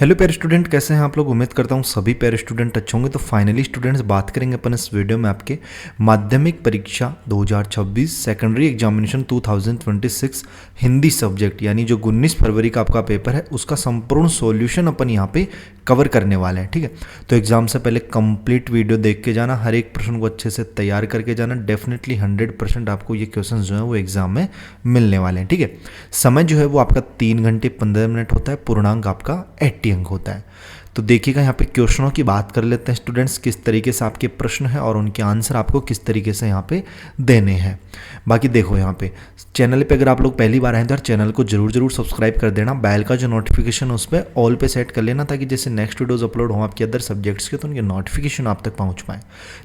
Hello प्यारे student, कैसे हैं आप लोग। उम्मीद करता हूँ सभी प्यारे स्टूडेंट अच्छे होंगे। तो फाइनली स्टूडेंट्स बात करेंगे अपन इस वीडियो में आपके माध्यमिक परीक्षा 2026 सेकेंडरी एग्जामिनेशन 2026 हिंदी सब्जेक्ट, यानी जो 19 फरवरी का आपका पेपर है उसका संपूर्ण सॉल्यूशन अपन यहाँ पे कवर करने वाले हैं। ठीक है, तो एग्जाम से पहले कंप्लीट वीडियो देख के जाना, हर एक प्रश्न को अच्छे से तैयार करके जाना। डेफिनेटली 100% आपको ये क्वेश्चन जो है वो एग्जाम में मिलने वाले हैं। ठीक है, समय जो है वो आपका 3 घंटे 15 मिनट होता है, पूर्णांक आपका 80 अंक होता है। तो देखिएगा यहाँ पे क्वेश्चनों की बात कर लेते हैं स्टूडेंट्स, किस तरीके से आपके प्रश्न हैं और उनके आंसर आपको किस तरीके से यहाँ पे देने हैं। बाकी देखो यहाँ पे चैनल पे अगर आप लोग पहली बार आए तो चैनल को जरूर सब्सक्राइब कर देना, बेल का जो नोटिफिकेशन उस पर ऑल पे सेट कर लेना, ताकि जैसे नेक्स्ट वीडियोज अपलोड हो आपके अदर सब्जेक्ट्स के तो उनके नोटिफिकेशन आप तक पहुँच पाए।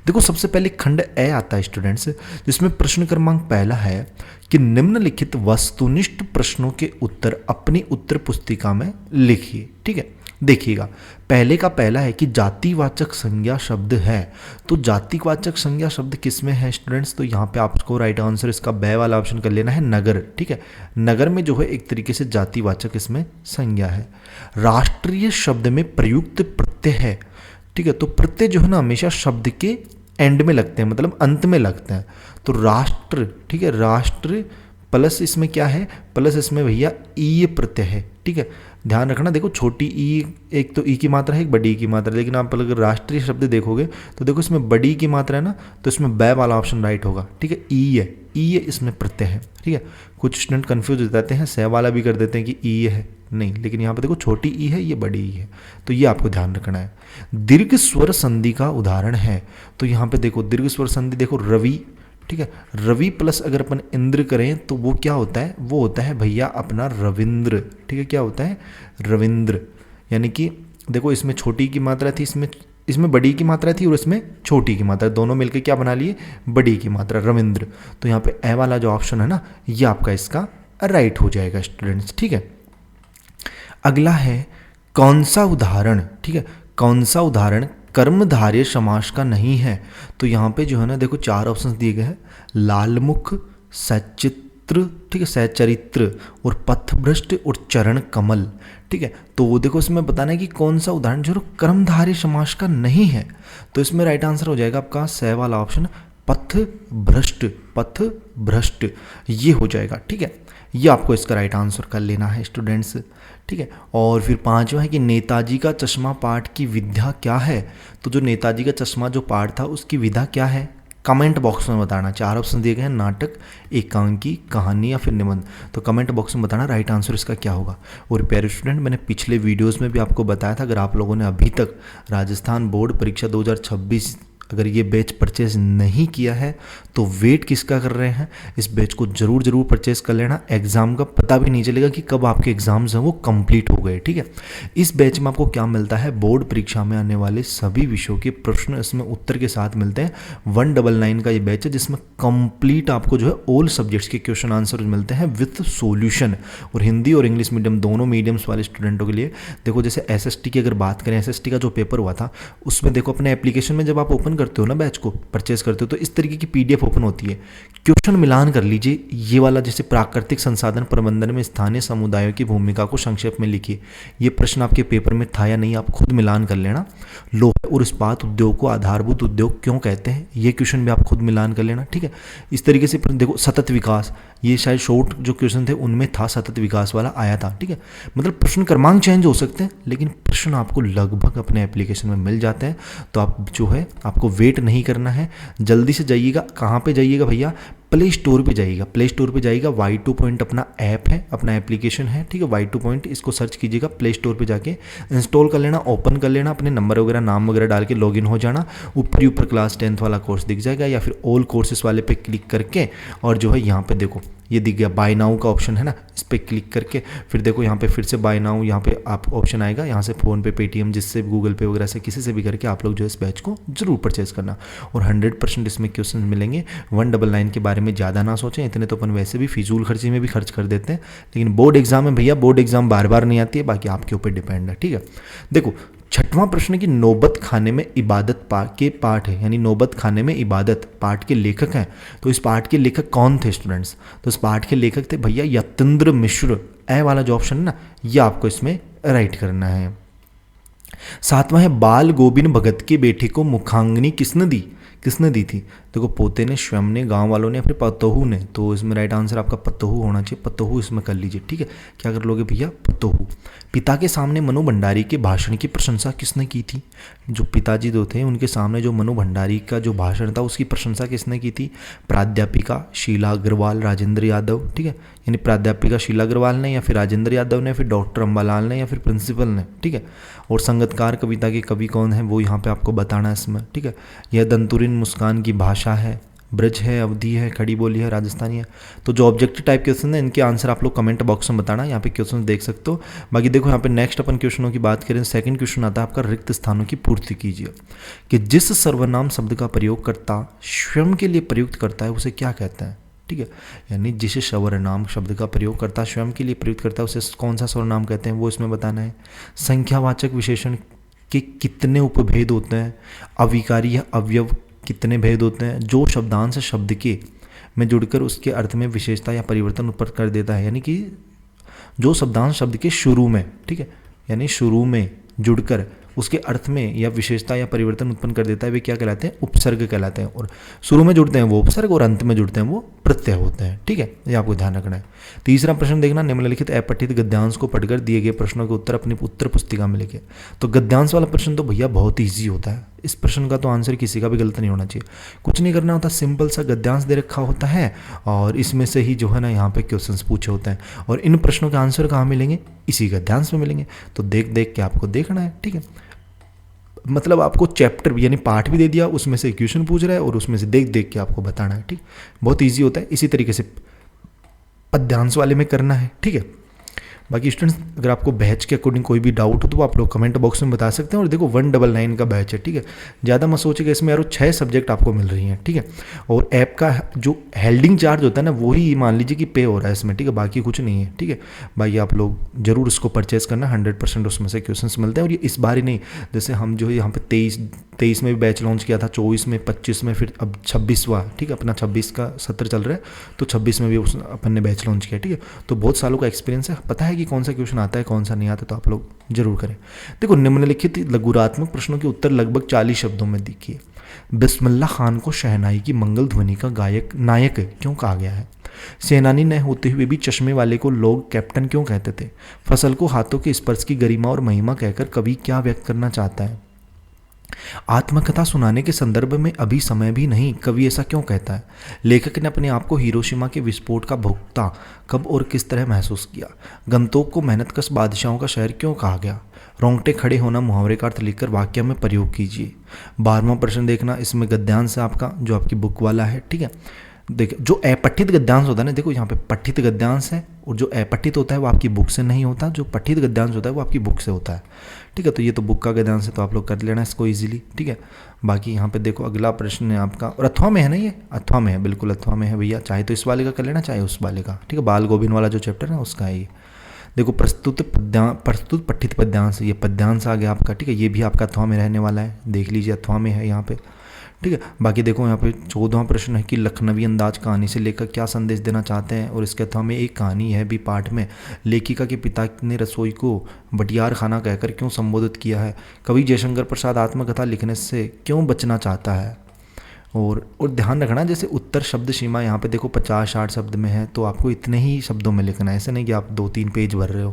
देखो सबसे पहले खंड ए आता है स्टूडेंट्स, जिसमें प्रश्न क्रमांक पहला है कि निम्नलिखित वस्तुनिष्ठ प्रश्नों के उत्तर अपनी उत्तर पुस्तिका में लिखिए। ठीक है, देखिएगा पहले का पहला है कि जातिवाचक संज्ञा शब्द है। तो जातिवाचक संज्ञा शब्द किस में है स्टूडेंट्स, तो यहाँ पे आपको राइट आंसर इसका बे वाला ऑप्शन कर लेना है, नगर। ठीक है, नगर में जो है एक तरीके से जातिवाचक इसमें संज्ञा है। राष्ट्रीय शब्द में प्रयुक्त प्रत्यय है। ठीक है, तो प्रत्यय जो है ना हमेशा शब्द के एंड में लगते हैं, मतलब अंत में लगते हैं। तो राष्ट्र, ठीक है, राष्ट्र प्लस इसमें क्या है, प्लस इसमें भैया ई प्रत्यय है। ठीक है, ध्यान रखना, देखो छोटी ई, एक तो ई की मात्रा है, एक बड़ी ई की मात्रा है, लेकिन आप अगर राष्ट्रीय शब्द देखोगे तो देखो इसमें बड़ी की मात्रा है ना, तो इसमें बै वाला ऑप्शन राइट होगा। ठीक है, ई है, ई है इसमें प्रत्यय है। ठीक है, कुछ स्टूडेंट कंफ्यूज हो जाते हैं, सह वाला भी कर देते हैं कि ई है, नहीं, लेकिन यहाँ पे देखो छोटी ई है, ये बड़ी ई है, तो ये आपको ध्यान रखना है। दीर्घ स्वर संधि का उदाहरण है, तो यहाँ पे देखो दीर्घ स्वर संधि, देखो रवि। ठीक है, रवि प्लस अगर अपन इंद्र करें तो वो क्या होता है, वो होता है भैया अपना रविंद्र। ठीक है, क्या होता है, रविंद्र। यानी कि देखो इसमें छोटी की मात्रा थी, इसमें बड़ी की मात्रा थी और इसमें छोटी की मात्रा, दोनों मिलकर क्या बना लिए, बड़ी की मात्रा, रविंद्र। तो यहाँ पे ए वाला जो ऑप्शन है ना, ये आपका इसका राइट हो जाएगा स्टूडेंट्स। ठीक है, अगला है कौन सा उदाहरण, ठीक है, कौन सा उदाहरण कर्मधारय समास का नहीं है। तो यहाँ पे जो है ना देखो 4 ऑप्शंस दिए गए हैं, लालमुख, सचित्र, ठीक है, सचरित्र और पथभ्रष्ट और चरण कमल। ठीक है, तो वो देखो इसमें बताना है कि कौन सा उदाहरण जो कर्मधारय समास का नहीं है। तो इसमें राइट आंसर हो जाएगा आपका स वाला ऑप्शन, पथ भ्रष्ट, पथ भ्रष्ट, ये हो जाएगा। ठीक है, ये आपको इसका राइट आंसर कर लेना है स्टूडेंट्स। ठीक है, और फिर 5वां है कि नेताजी का चश्मा पाठ की विधा क्या है। तो जो नेताजी का चश्मा जो पाठ था उसकी विधा क्या है, कमेंट बॉक्स में बताना। 4 ऑप्शन दिए गए हैं, नाटक, एकांकी, कहानी या फिर निबंध। तो कमेंट बॉक्स में बताना राइट आंसर इसका क्या होगा। और प्यारे स्टूडेंट, मैंने पिछले वीडियोस में भी आपको बताया था, अगर आप लोगों ने अभी तक राजस्थान बोर्ड परीक्षा 2026 अगर ये बैच परचेज नहीं किया है तो वेट किसका कर रहे हैं, इस बैच को जरूर परचेज कर लेना। एग्जाम का पता भी नहीं चलेगा कि कब आपके एग्जाम्स हैं वो कंप्लीट हो गए। ठीक है, इस बैच में आपको क्या मिलता है, बोर्ड परीक्षा में आने वाले सभी विषयों के प्रश्न इसमें उत्तर के साथ मिलते हैं। 199 का ये बैच है जिसमें कंप्लीट आपको जो है ऑल सब्जेक्ट्स के क्वेश्चन आंसर मिलते हैं विथ सॉल्यूशन। और हिंदी और इंग्लिश मीडियम दोनों मीडियम्स वाले स्टूडेंटों के लिए देखो, जैसे एसएसटी की अगर बात करें, एसएसटी का जो पेपर हुआ था उसमें देखो अपने एप्लीकेशन में जब आप ओपन करते हो ना, बैच को परचेज करते हो, तो इस तरीके की पीडीएफ ओपन होती है। क्वेश्चन मिलान कर लीजिए, ये वाला जैसे प्राकृतिक संसाधन प्रबंधन में स्थानीय समुदायों की भूमिका को संक्षेप में लिखिए। ये प्रश्न आपके पेपर में था या नहीं, आप खुद मिलान कर लेना। लोहा और इस्पात उद्योग को आधारभूत उद्योग क्यों कहते हैं, ये क्वेश्चन भी आप खुद मिलान कर लेना। ठीक है, इस तरीके से देखो सतत विकास, ये शायद शॉर्ट जो क्वेश्चन थे उनमें था, सतत विकास वाला आया था। ठीक है, मतलब प्रश्न क्रमांक चेंज हो सकते हैं लेकिन प्रश्न आपको लगभग अपने एप्लीकेशन में मिल जाते हैं। तो आप जो है आपको वेट नहीं करना है, जल्दी से जाइएगा। कहाँ पे जाइएगा भैया, प्ले स्टोर पे जाइएगा। प्ले स्टोर पे जाइएगा, Y2 पॉइंट अपना ऐप है, अपना एप्लीकेशन है। ठीक है, Y2 पॉइंट, इसको सर्च कीजिएगा, प्ले स्टोर पे जाके इंस्टॉल कर लेना, ओपन कर लेना, अपने नंबर वगैरह नाम वगैरह डाल के लॉगिन हो जाना। ऊपर क्लास 10th वाला कोर्स दिख जाएगा, या फिर ऑल कोर्सेस वाले पे क्लिक करके, और जो है यहाँ पे देखो ये दिख गया बाय नाउ का ऑप्शन है ना, इस पर क्लिक करके फिर देखो यहाँ पे फिर से बाय नाउ यहाँ पे आप ऑप्शन आएगा, यहाँ से फ़ोन पे, पेटीएम, जिससे गूगल पे वगैरह से किसी से भी करके आप लोग जो इस बैच को जरूर परचेज करना। और 100% इसमें क्वेश्चन मिलेंगे। 199 के बारे में ज़्यादा ना सोचें, इतने तो अपन वैसे भी फिजूल खर्ची में भी खर्च कर देते हैं, लेकिन बोर्ड एग्जाम में भैया, बोर्ड एग्जाम बार नहीं आती है, बाकी आपके ऊपर डिपेंड है। ठीक है, देखो 6वां प्रश्न की नौबत खाने में इबादत के पाठ है, यानी नौबत खाने में इबादत पाठ के लेखक हैं। तो इस पाठ के लेखक कौन थे स्टूडेंट्स, तो इस पाठ के लेखक थे भैया यतीन्द्र मिश्र। ए वाला जो ऑप्शन है ना, ये आपको इसमें राइट करना है। सातवां है बाल गोविंद भगत के बेटे को मुखाग्नि किसने दी थी? देखो पोते ने, स्वयं ने, गांव वालों ने, फिर पतोहू ने। तो इसमें राइट आंसर आपका पतोहू होना चाहिए। पतोहू इसमें कर लीजिए, ठीक है। क्या कर लोगे भैया? पतोहू। पिता के सामने मनु भंडारी के भाषण की प्रशंसा किसने की थी? जो पिताजी जो थे उनके सामने जो मनु भंडारी का जो भाषण था उसकी प्रशंसा किसने की थी? प्राध्यापिका शीला अग्रवाल, राजेंद्र यादव, ठीक है। यानी प्राध्यापिका शीला अग्रवाल ने, या फिर राजेंद्र यादव ने, फिर डॉक्टर अम्बालाल ने, या फिर प्रिंसिपल ने, ठीक है। और संगतकार कविता के कवि कौन है वो यहाँ पे आपको बताना है इसमें, ठीक है। यह दंतुरिन मुस्कान की भाषा है, ब्रज है, अवधि है, खड़ी बोली है, राजस्थानी है। तो जो ऑब्जेक्टिव टाइप क्वेश्चन है इनके आंसर आप लोग कमेंट बॉक्स में बताना, यहाँ पे क्वेश्चन देख सकते हो। बाकी देखो यहाँ पे नेक्स्ट अपन क्वेश्चनों की बात करें, सेकंड क्वेश्चन आता है आपका, रिक्त स्थानों की पूर्ति कीजिए। कि जिस सर्वनाम शब्द का प्रयोगकर्ता स्वयं के लिए प्रयुक्त करता है उसे क्या कहते हैं, ठीक है। यानी जिस सर्वनाम शब्द का प्रयोग करता स्वयं के लिए प्रयुक्त करता है उसे कौन सा सर्वनाम कहते हैं वो इसमें बताना है। संख्यावाचक विशेषण के कितने उपभेद होते हैं? अविकारी या अवयव कितने भेद होते हैं? जो शब्दांश शब्द के में जुड़कर उसके अर्थ में विशेषता या परिवर्तन उत्पन्न कर देता है, यानी कि जो शब्दांश शब्द के शुरू में, ठीक है, यानी शुरू में जुड़कर उसके अर्थ में या विशेषता या परिवर्तन उत्पन्न कर देता है, वे क्या कहलाते हैं? उपसर्ग कहलाते हैं। और शुरू में जुड़ते हैं वो उपसर्ग और अंत में जुड़ते हैं वो प्रत्यय होते हैं, ठीक है। ये आपको ध्यान रखना है। तीसरा प्रश्न देखना, निम्नलिखित अपठित गद्यांश को पढ़कर दिए गए प्रश्नों के उत्तर अपनी उत्तर पुस्तिका में लिखे। तो गद्यांश वाला प्रश्न तो भैया बहुत ईजी होता है, इस प्रश्न का तो आंसर किसी का भी गलत नहीं होना चाहिए। कुछ नहीं करना होता, सिंपल सा गद्यांश दे रखा होता है और इसमें से ही जो है ना यहाँ पे क्वेश्चंस पूछे होते हैं, और इन प्रश्नों के आंसर कहाँ मिलेंगे? इसी गद्यांश में मिलेंगे। तो देख देख के आपको देखना है, ठीक है। मतलब आपको चैप्टर यानी पार्ट भी दे दिया, उसमें से क्वेश्चन पूछ रहा है और उसमें से देख देख के आपको बताना है, ठीक। बहुत इजी होता है। इसी तरीके से पद्यांश वाले में करना है, ठीक है। बाकी स्टूडेंट्स अगर आपको बैच के अकॉर्डिंग कोई भी डाउट हो तो आप लोग कमेंट बॉक्स में बता सकते हैं। और देखो 199 का बैच है, ठीक है। ज़्यादा मत सोचिएगा, इसमें यारो 6 सब्जेक्ट आपको मिल रही हैं, ठीक है। और ऐप का जो हेल्डिंग चार्ज होता है ना वही मान लीजिए कि पे हो रहा है इसमें, ठीक है। बाकी कुछ नहीं है, ठीक है। बाकी आप लोग जरूर इसको परचेज करना, 100% उसमें से क्वेश्चन मिलते हैं। और ये इस बार ही नहीं, जैसे हम जो है यहाँ पे 23 में भी बैच लॉन्च किया था, 24 में, 25 में, फिर अब 26वां, ठीक है। अपना 26 का सत्र चल रहा है, तो 26 में भी अपन ने बैच लॉन्च किया, ठीक है। तो बहुत सालों का एक्सपीरियंस है, पता है कि कौन सा क्वेश्चन आता है कौन सा नहीं आता, तो आप लोग जरूर करें। देखो निम्नलिखित लघुरात्मक प्रश्नों के उत्तर लगभग 40 शब्दों में दिखिए। बिस्मिल्लाह खान को शहनाई की मंगल ध्वनि का नायक क्यों कहा गया है? सेनानी न होते हुए भी चश्मे वाले को लोग कैप्टन क्यों कहते थे? फसल को हाथों के स्पर्श की गरिमा और महिमा कहकर कवि क्या व्यक्त करना चाहता है? आत्मकथा सुनाने के संदर्भ में अभी समय भी नहीं, कवि ऐसा क्यों कहता है? लेखक ने अपने आप को हिरोशिमा के विस्फोट का भोक्ता कब और किस तरह महसूस किया? गंतोक को मेहनतकश बादशाहों का शहर क्यों कहा गया? रोंगटे खड़े होना मुहावरे का अर्थ लिखकर वाक्य में प्रयोग कीजिए। 12वां प्रश्न देखना, इसमें गद्यांश है आपका जो आपकी बुक वाला है, ठीक है। देखिए जो अपठित गद्यांश होता है ना, देखो यहाँ पे पठित गद्यांश है और जो अपठित होता है वो आपकी बुक से नहीं होता, जो पठित गद्यांश होता है वो आपकी बुक से होता है, ठीक है। तो ये तो बुक का गद्यांश है, तो आप लोग कर लेना इसको इजीली, ठीक है। बाकी यहाँ पे देखो अगला प्रश्न है आपका, और अथवा में है ना, ये अथवा में है, बिल्कुल अथवा में है भैया, चाहे तो इस वाले का कर लेना चाहे उस वाले का, ठीक है। बाल गोविंद वाला जो चैप्टर है उसका है ये। देखो प्रस्तुत पठित पद्यांश, ये पद्यांश आ गया आपका, ठीक है। ये भी आपका अथवा में रहने वाला है, देख लीजिए अथवा में है यहाँ पे, ठीक है। बाकी देखो यहाँ पे 14वां प्रश्न है कि लखनवी अंदाज कहानी से लेकर क्या संदेश देना चाहते हैं, और इसके अथवा में एक कहानी है भी पाठ में, लेखिका के पिता ने रसोई को बटियार खाना कहकर क्यों संबोधित किया है? कवि जयशंकर प्रसाद आत्मकथा लिखने से क्यों बचना चाहता है? और ध्यान रखना, जैसे उत्तर शब्द सीमा यहाँ पे देखो 50-60 शब्द में है, तो आपको इतने ही शब्दों में लिखना है, ऐसे नहीं कि आप 2-3 पेज भर रहे हो।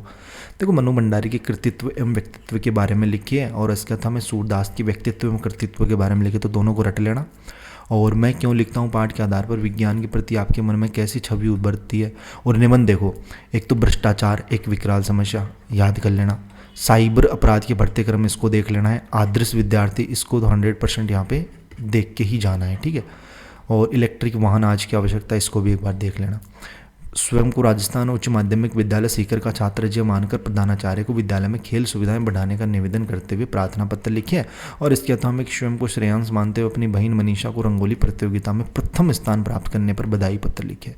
देखो मनु भंडारी के कृतित्व एवं व्यक्तित्व के बारे में लिखिए, और इसके अथवा में सूरदास की व्यक्तित्व एवं कृतित्व के बारे में लिखिए, तो दोनों को रट लेना। और मैं क्यों लिखता हूँ पाठ के आधार पर विज्ञान के प्रति आपके मन में कैसी छवि उभरती है। और निबंध देखो, एक तो भ्रष्टाचार एक विकराल समस्या, याद कर लेना। साइबर अपराध के बढ़ते क्रम, इसको देख लेना है। आदर्श विद्यार्थी, इसको तो 100% यहाँ पे देख के ही जाना है, ठीक है। और इलेक्ट्रिक वाहन आज की आवश्यकता, इसको भी एक बार देख लेना। स्वयं को राजस्थान उच्च माध्यमिक विद्यालय सीकर का छात्र जय मानकर प्रधानाचार्य को विद्यालय में खेल सुविधाएं बढ़ाने का निवेदन करते हुए प्रार्थना पत्र लिखे, और इसके अथवा में स्वयं को श्रेयांश मानते हुए अपनी बहन मनीषा को रंगोली प्रतियोगिता में प्रथम स्थान प्राप्त करने पर बधाई पत्र लिखे,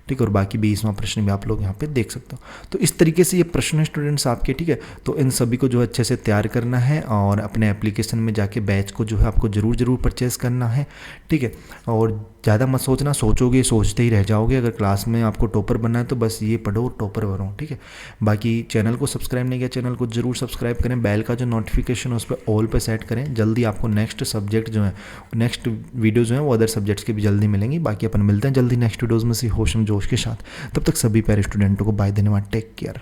ठीक है, और बाकी 20वां प्रश्न भी आप लोग यहाँ पे देख सकते हो। तो इस तरीके से ये प्रश्न है स्टूडेंट्स आपके, ठीक है। तो इन सभी को जो है अच्छे से तैयार करना है और अपने एप्लीकेशन में जाके बैच को जो है आपको ज़रूर परचेज़ करना है, ठीक है। और ज़्यादा मत सोचना, सोचोगे सोचते ही रह जाओगे। अगर क्लास में आपको टॉपर बनना है तो बस ये पढ़ो टॉपर बनो, ठीक है। बाकी चैनल को सब्सक्राइब नहीं किया, चैनल को जरूर सब्सक्राइब करें, बेल का जो नोटिफिकेशन है उस पर ऑल पे सेट करें। जल्दी आपको नेक्स्ट सब्जेक्ट जो है, नेक्स्ट वीडियोज़ जो हैं वो अदर सब्जेक्ट्स के भी जल्दी मिलेंगी। बाकी अपन मिलते हैं जल्दी नेक्स्ट वीडियोज़ में सी होश जोश के साथ। तब तक सभी प्यारे स्टूडेंटों को बाय, धन्यवाद, टेक केयर।